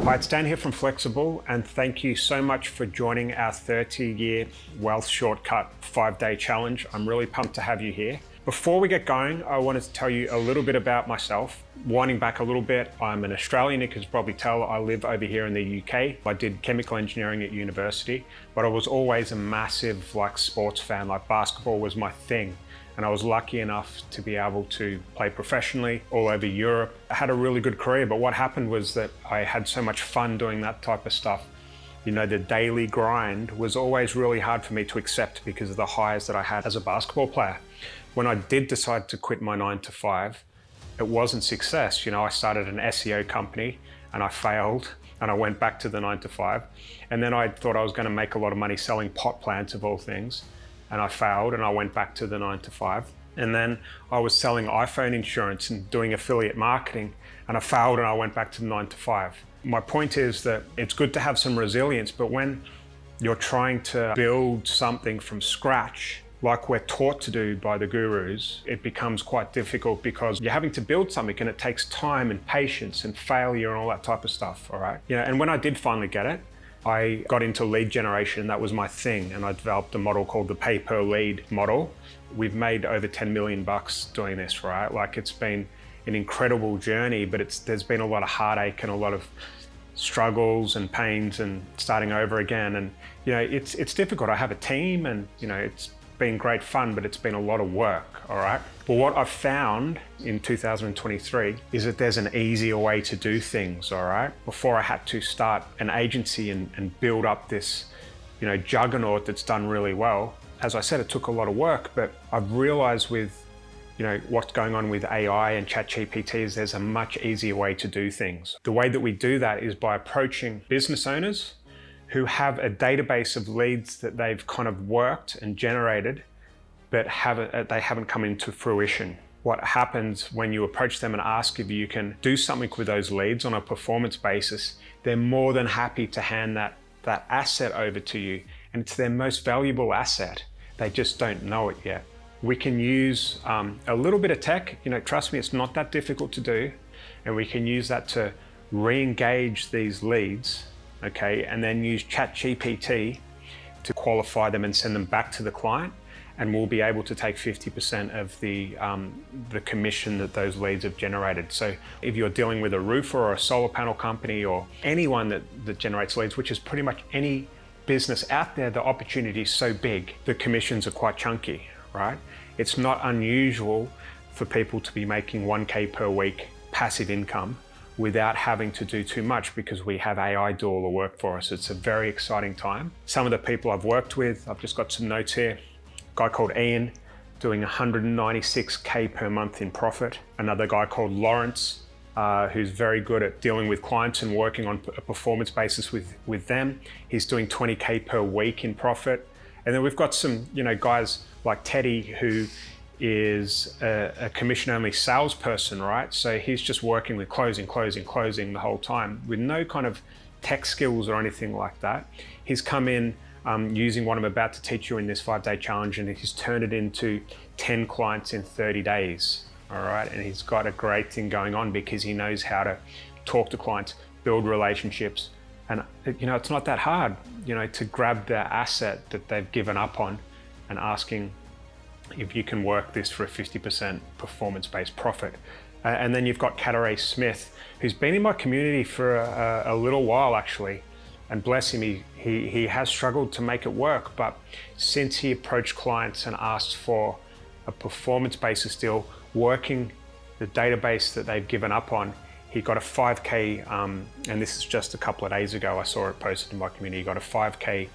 Hi, it's Dan here from Flexible, and thank you so much for joining our 30-year wealth shortcut 5-day challenge. I'm really pumped to have you here. Before we get going, I wanted to tell you a little bit about myself. Winding back a little bit, I'm an Australian. You can probably tell I live over here in the UK. I did chemical engineering at university, but I was always a massive sports fan. Basketball was my thing. And I was lucky enough to be able to play professionally all over Europe. I had a really good career, but what happened was that I had so much fun doing that type of stuff. You know, the daily grind was always really hard for me to accept because of the highs that I had as a basketball player. When I did decide to quit my 9-to-5, it wasn't success. You know, I started an SEO company and I failed and I went back to the 9-to-5. And then I thought I was going to make a lot of money selling pot plants of all things. And I failed and I went back to the 9-to-5. And then I was selling iPhone insurance and doing affiliate marketing and I failed and I went back to the 9-to-5. My point is that it's good to have some resilience, but when you're trying to build something from scratch, like we're taught to do by the gurus, it becomes quite difficult because you're having to build something and it takes time and patience and failure and all that type of stuff, all right? You know, and when I did finally get it, I got into lead generation, and that was my thing, and I developed a model called the pay per lead model. We've made over 10 million bucks doing this, right? It's been an incredible journey, but there's been a lot of heartache and a lot of struggles and pains and starting over again. And you know, it's difficult. I have a team, and you know, it's been great fun, but it's been a lot of work, all right? But what I've found in 2023 is that there's an easier way to do things, all right? Before I had to start an agency and build up this, you know, juggernaut that's done really well. As I said, it took a lot of work, but I've realized with, you know, what's going on with AI and ChatGPT is there's a much easier way to do things. The way that we do that is by approaching business owners who have a database of leads that they've kind of worked and generated, but they haven't come into fruition. What happens when you approach them and ask if you can do something with those leads on a performance basis, they're more than happy to hand that asset over to you. And it's their most valuable asset. They just don't know it yet. We can use a little bit of tech. You know, trust me, it's not that difficult to do. And we can use that to re-engage these leads, okay, and then use ChatGPT to qualify them and send them back to the client, and we'll be able to take 50% of the commission that those leads have generated. So if you're dealing with a roofer or a solar panel company or anyone that generates leads, which is pretty much any business out there, the opportunity is so big, the commissions are quite chunky, right? It's not unusual for people to be making 1K per week passive income without having to do too much because we have AI do all the work for us. It's a very exciting time. Some of the people I've worked with, I've just got some notes here. A guy called Ian doing 196K per month in profit. Another guy called Lawrence, who's very good at dealing with clients and working on a performance basis with them. He's doing 20K per week in profit. And then we've got some, you know, guys like Teddy who is a commission-only salesperson, right? So he's just working with closing the whole time with no kind of tech skills or anything like that. He's come in using what I'm about to teach you in this 5-day challenge, and he's turned it into 10 clients in 30 days, all right? And he's got a great thing going on because he knows how to talk to clients, build relationships, and you know, it's not that hard, you know, to grab their asset that they've given up on and asking if you can work this for a 50% performance-based profit. And then you've got Catare Smith, who's been in my community for a little while actually, and bless him, he has struggled to make it work, but since he approached clients and asked for a performance basis deal, working the database that they've given up on, he got a 5K, and this is just a couple of days ago, I saw it posted in my community, he got a 5K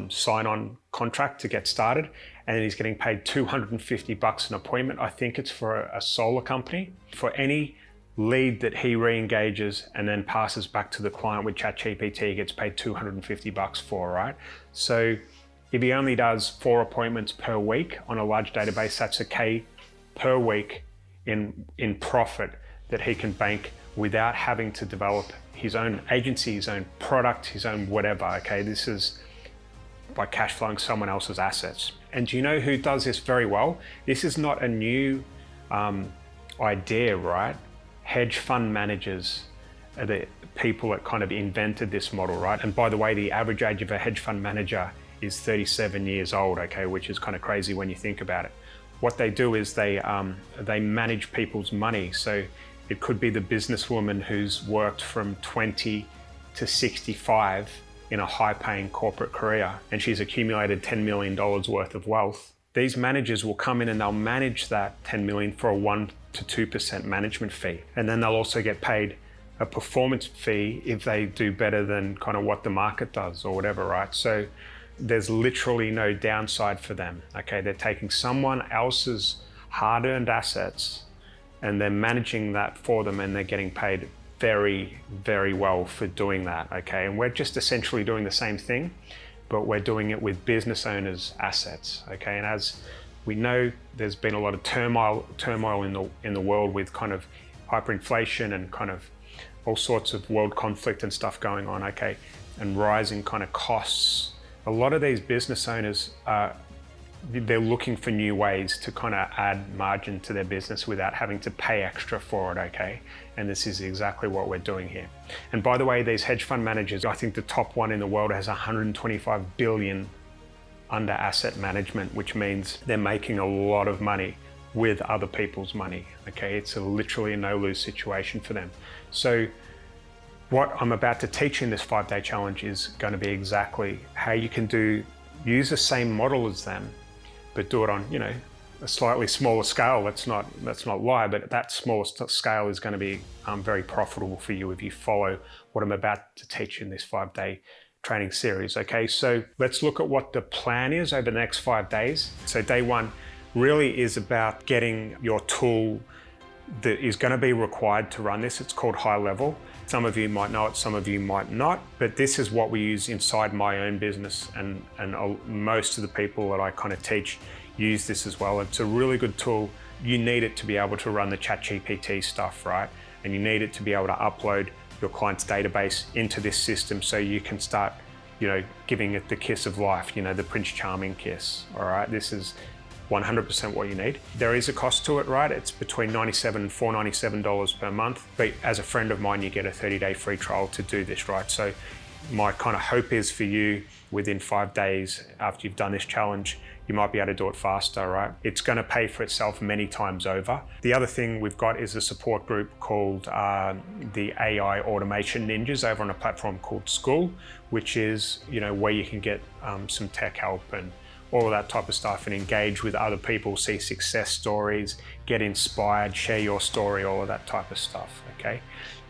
sign-on contract to get started, and then he's getting paid $250 an appointment. I think it's for a solar company. For any lead that he re-engages and then passes back to the client with ChatGPT, he gets paid $250 for, right? So if he only does 4 appointments per week on a large database, that's a K per week in profit that he can bank without having to develop his own agency, his own product, his own whatever, okay? This is by cash flowing someone else's assets. And do you know who does this very well? This is not a new idea, right? Hedge fund managers are the people that kind of invented this model, right? And by the way, the average age of a hedge fund manager is 37 years old, okay, which is kind of crazy when you think about it. What they do is they manage people's money. So it could be the businesswoman who's worked from 20 to 65 in a high-paying corporate career, and she's accumulated $10 million worth of wealth. These managers will come in and they'll manage that 10 million for a 1 to 2% management fee. And then they'll also get paid a performance fee if they do better than kind of what the market does or whatever, right? So there's literally no downside for them, okay? They're taking someone else's hard-earned assets and they're managing that for them, and they're getting paid very, very well for doing that, okay? And we're just essentially doing the same thing, but we're doing it with business owners' assets, okay? And as we know, there's been a lot of turmoil in the world with kind of hyperinflation and kind of all sorts of world conflict and stuff going on, okay? And rising kind of costs. A lot of these business owners they're looking for new ways to kind of add margin to their business without having to pay extra for it, okay? And this is exactly what we're doing here. And by the way, these hedge fund managers, I think the top one in the world has 125 billion under asset management, which means they're making a lot of money with other people's money, okay? It's literally a no-lose situation for them. So what I'm about to teach in this 5-day challenge is going to be exactly how you can use the same model as them, but do it on, you know, a slightly smaller scale. Let's not lie, but that smaller scale is going to be very profitable for you if you follow what I'm about to teach in this 5-day training series. Okay, so let's look at what the plan is over the next 5 days. So day one really is about getting your tool that is going to be required to run this. It's called High Level. Some of you might know it, some of you might not, but this is what we use inside my own business, and most of the people that I kind of teach use this as well. It's a really good tool. You need it to be able to run the ChatGPT stuff, right? And you need it to be able to upload your client's database into this system so you can start, you know, giving it the kiss of life, you know, the Prince Charming kiss, all right? This is 100% what you need. There is a cost to it, right? It's between $97 and $497 per month. But as a friend of mine, you get a 30-day free trial to do this, right? So my kind of hope is for you, within 5 days after you've done this challenge, you might be able to do it faster, right? It's going to pay for itself many times over. The other thing we've got is a support group called the AI Automation Ninjas over on a platform called School, which is, you know, where you can get some tech help and all of that type of stuff, and engage with other people, see success stories, get inspired, share your story, all of that type of stuff, okay?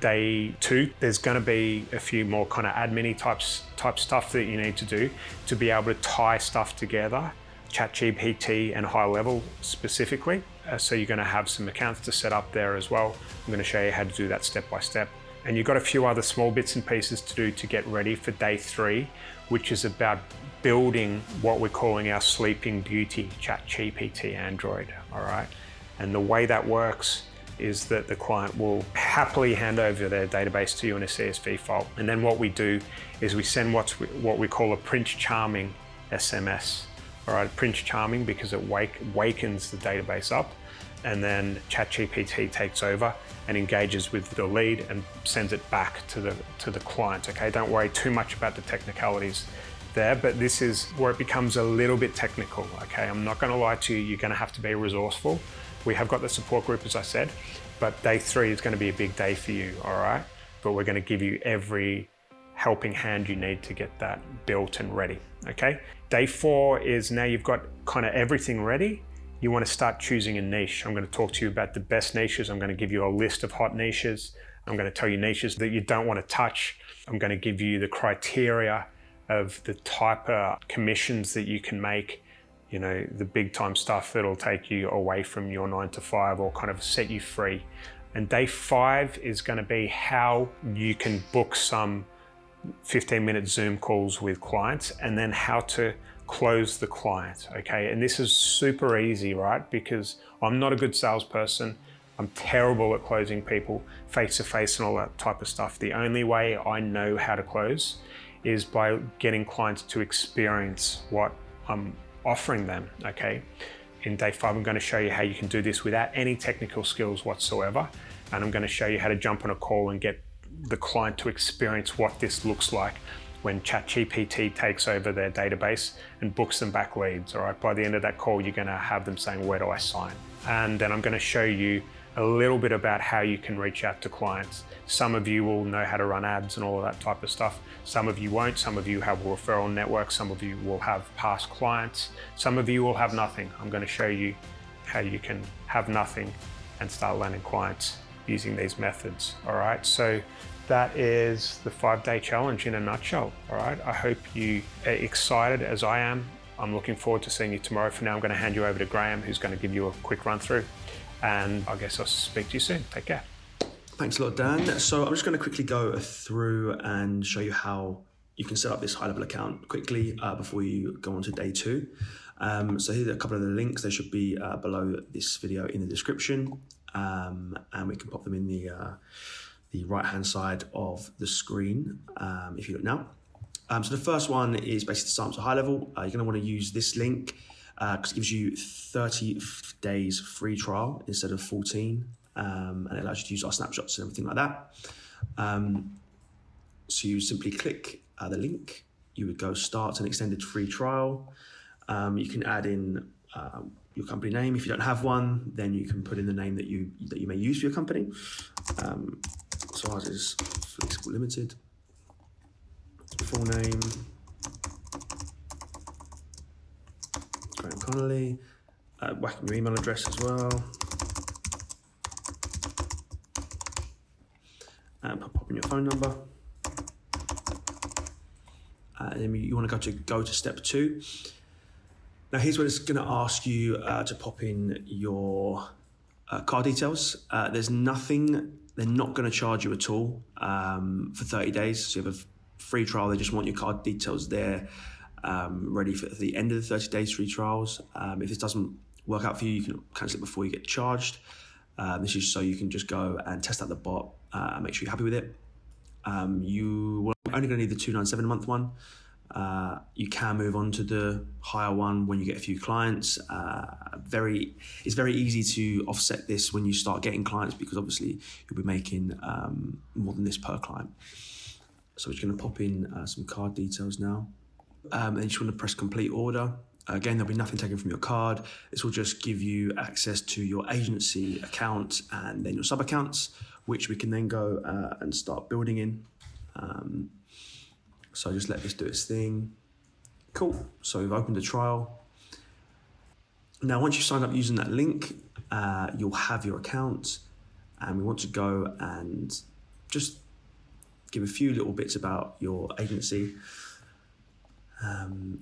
Day two, there's gonna be a few more kind of admin type stuff that you need to do to be able to tie stuff together, ChatGPT and High Level specifically. So you're gonna have some accounts to set up there as well. I'm gonna show you how to do that step by step. And you've got a few other small bits and pieces to do to get ready for day three, which is about building what we're calling our Sleeping Beauty ChatGPT Android, all right? And the way that works is that the client will happily hand over their database to you in a CSV file. And then what we do is we send what we call a Prince Charming SMS, all right? Prince Charming because it wakens the database up, and then ChatGPT takes over and engages with the lead and sends it back to the client, okay? Don't worry too much about the technicalities there, but this is where it becomes a little bit technical, okay? I'm not gonna lie to you, you're gonna have to be resourceful. We have got the support group, as I said, but day three is gonna be a big day for you, all right? But we're gonna give you every helping hand you need to get that built and ready, okay? Day four is now you've got kind of everything ready. You wanna start choosing a niche. I'm gonna talk to you about the best niches. I'm gonna give you a list of hot niches. I'm gonna tell you niches that you don't wanna touch. I'm gonna give you the criteria of the type of commissions that you can make, you know, the big time stuff that'll take you away from your 9 to 5 or kind of set you free. And day five is gonna be how you can book some 15-minute Zoom calls with clients, and then how to close the client, okay? And this is super easy, right? Because I'm not a good salesperson. I'm terrible at closing people face-to-face and all that type of stuff. The only way I know how to close is by getting clients to experience what I'm offering them, okay? In day five, I'm gonna show you how you can do this without any technical skills whatsoever. And I'm gonna show you how to jump on a call and get the client to experience what this looks like when ChatGPT takes over their database and books them back leads. All right, by the end of that call, you're gonna have them saying, where do I sign? And then I'm gonna show you a little bit about how you can reach out to clients. Some of you will know how to run ads and all of that type of stuff. Some of you won't. Some of you have a referral network. Some of you will have past clients. Some of you will have nothing. I'm gonna show you how you can have nothing and start landing clients using these methods. All right, so that is the 5-day challenge in a nutshell. All right, I hope you are excited as I am. I'm looking forward to seeing you tomorrow. For now, I'm going to hand you over to Graham, who's going to give you a quick run through, and I guess I'll speak to you soon. Take care. Thanks a lot, Dan. So I'm just going to quickly go through and show you how you can set up this high-level account quickly before you go on to day 2. So here's a couple of the links. They should be below this video in the description, and we can pop them in the right-hand side of the screen if you look now. So the first one is basically to start at high level. You're going to want to use this link because it gives you 30 days free trial instead of 14, and it allows you to use our snapshots and everything like that. So you simply click the link. You would go start an extended free trial. You can add in your company name. If you don't have one, then you can put in the name that you may use for your company. So ours is Flexible Limited. Full name, Graham Connolly. Whack in your email address as well. Pop in your phone number. And then you want to go to step 2. Now here's where it's going to ask you to pop in your card details. There's nothing, they're not going to charge you at all for 30 days. So you have a free trial, they just want your card details there ready for the end of the 30 days free trials. If this doesn't work out for you, you can cancel it before you get charged. This is so you can just go and test out the bot and make sure you're happy with it. You are only going to need the $297 a month one. You can move on to the higher one when you get a few clients. It's very easy to offset this when you start getting clients because obviously you'll be making more than this per client. So we're just going to pop in some card details now. And you just want to press complete order. Again, there'll be nothing taken from your card. This will just give you access to your agency account and then your sub accounts, which we can then go and start building in. So just let this do its thing. Cool. So we've opened a trial. Now, once you sign up using that link, you'll have your account, and we want to go and just give a few little bits about your agency.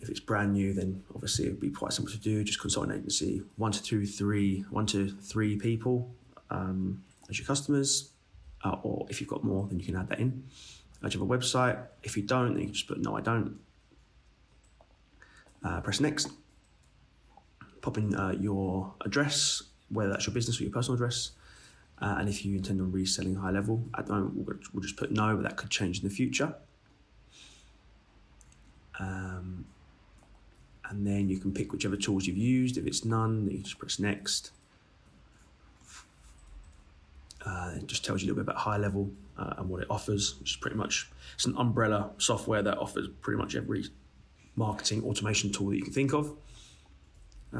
If it's brand new, then obviously it'd be quite simple to do. Just consult an agency, 1 to 3 people as your customers, or if you've got more, then you can add that in. Do you have a website? If you don't, then you can just put no, I don't. Press next. Pop in your address, whether that's your business or your personal address. And if you intend on reselling high level, at the moment we'll just put no, but that could change in the future. And then you can pick whichever tools you've used. If it's none, then you just press next. It just tells you a little bit about high level and what it offers, which is pretty much, it's an umbrella software that offers pretty much every marketing automation tool that you can think of.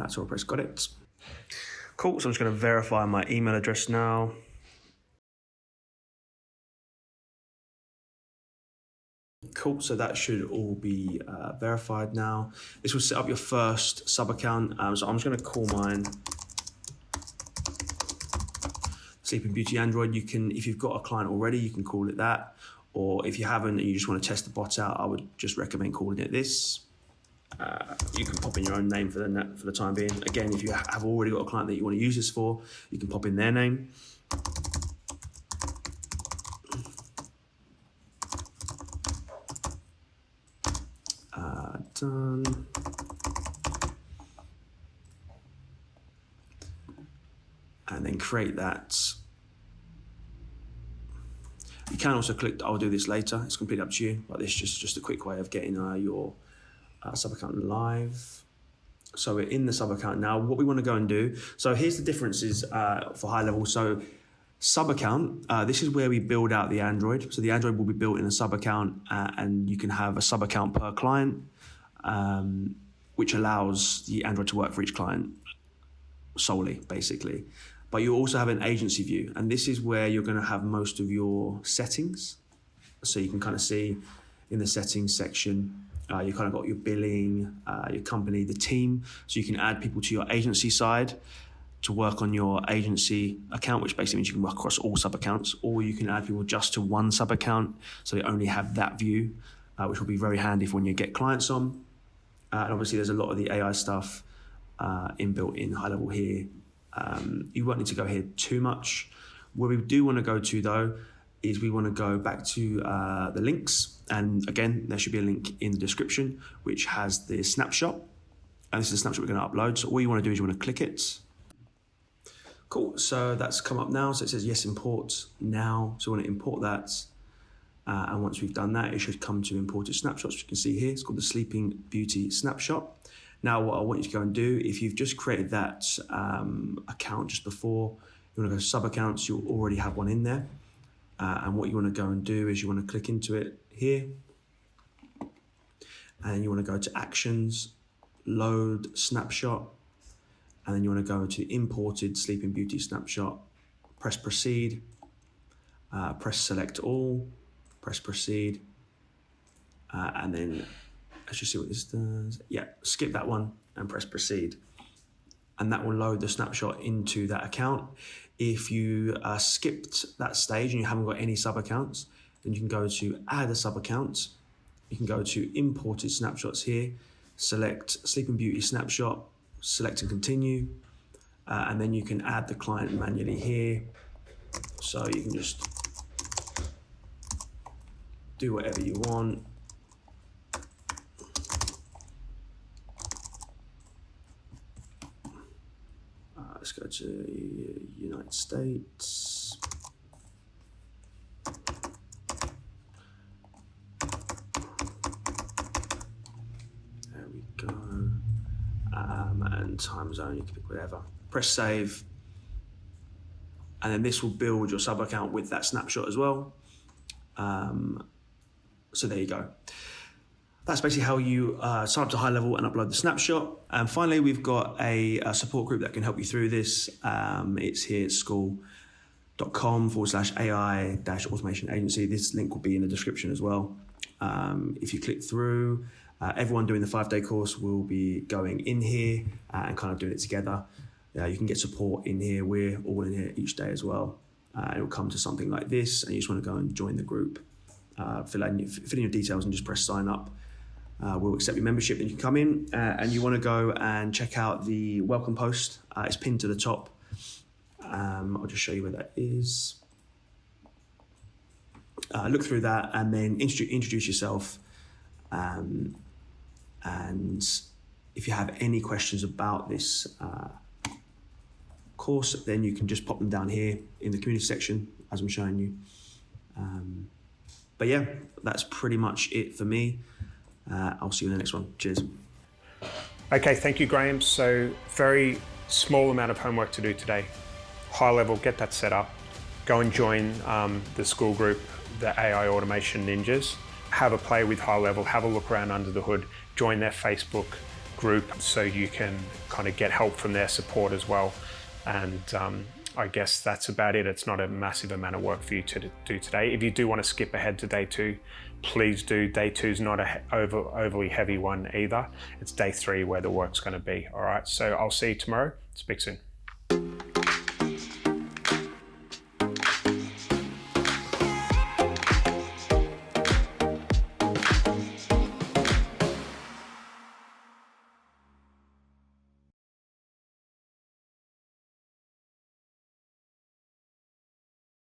So I'll press got it. Cool, so I'm just going to verify my email address now. Cool, so that should all be verified now. This will set up your first sub account. So I'm just going to call mine Sleeping Beauty Android. You can, if you've got a client already, you can call it that. Or if you haven't and you just want to test the bot out, I would just recommend calling it this. You can pop in your own name for the time being. Again, if you have already got a client that you want to use this for, you can pop in their name. Done. And then create that. You can also click I'll do this later. It's completely up to you, but this is just a quick way of getting your sub account live. So we're in the sub account now. What we want to go and do, so here's the differences for high level. So Sub account, this is where we build out the Android. So the Android will be built in a sub account, and you can have a sub account per client, which allows the Android to work for each client solely, basically. But you also have an agency view, and this is where you're going to have most of your settings. So you can kind of see in the settings section, you kind of got your billing, your company, the team. So you can add people to your agency side to work on your agency account, which basically means you can work across all sub accounts, or you can add people just to one sub account, so they only have that view, which will be very handy for when you get clients on. And obviously there's a lot of the AI stuff inbuilt in high level here. You won't need to go here too much. Where we do want to go to though, is we want to go back to the links. And again, there should be a link in the description, which has the snapshot. And this is a snapshot we're going to upload. So all you want to do is you want to click it. Cool, so that's come up now. So it says yes, import now. So we want to import that. And once we've done that, it should come to imported snapshots. You can see here, it's called the Sleeping Beauty snapshot. Now, what I want you to go and do, if you've just created that account just before, you want to go sub accounts, you'll already have one in there. And what you want to go and do is you want to click into it here. And you want to go to actions, load snapshot. And then you want to go to imported Sleeping Beauty snapshot, press proceed, press select all, press proceed. And then let's just see what this does. Yeah, skip that one and press proceed. And that will load the snapshot into that account. If you skipped that stage and you haven't got any sub accounts, then you can go to add a sub account. You can go to imported snapshots here, select Sleeping Beauty snapshot, select and continue. And then you can add the client manually here. So you can just do whatever you want. Let's go to United States. There we go. And time zone, you can pick whatever. Press save. And then this will build your sub account with that snapshot as well. So there you go. That's basically how you sign up to high level and upload the snapshot. And finally, we've got a support group that can help you through this. It's here at school.com/AI-automation agency. This link will be in the description as well. If you click through, everyone doing the 5-day course will be going in here and kind of doing it together. You can get support in here. We're all in here each day as well. It will come to something like this, and you just want to go and join the group. Fill in your details and just press sign up. We'll accept your membership. Then you can come in and you want to go and check out the welcome post. It's pinned to the top. I'll just show you where that is. Look through that and then introduce yourself. And if you have any questions about this course, then you can just pop them down here in the community section as I'm showing you. But yeah, that's pretty much it for me. I'll see you in the next one. Cheers. Okay, thank you, Graham. So very small amount of homework to do today. High level, get that set up. Go and join the school group, the AI Automation Ninjas. Have a play with high level, have a look around under the hood, join their Facebook group so you can kind of get help from their support as well. And I guess that's about it. It's not a massive amount of work for you to do today. If you do want to skip ahead to day 2, please do. Day 2 is not a overly heavy one either. It's day 3 where the work's going to be. All right, so I'll see you tomorrow. Speak soon.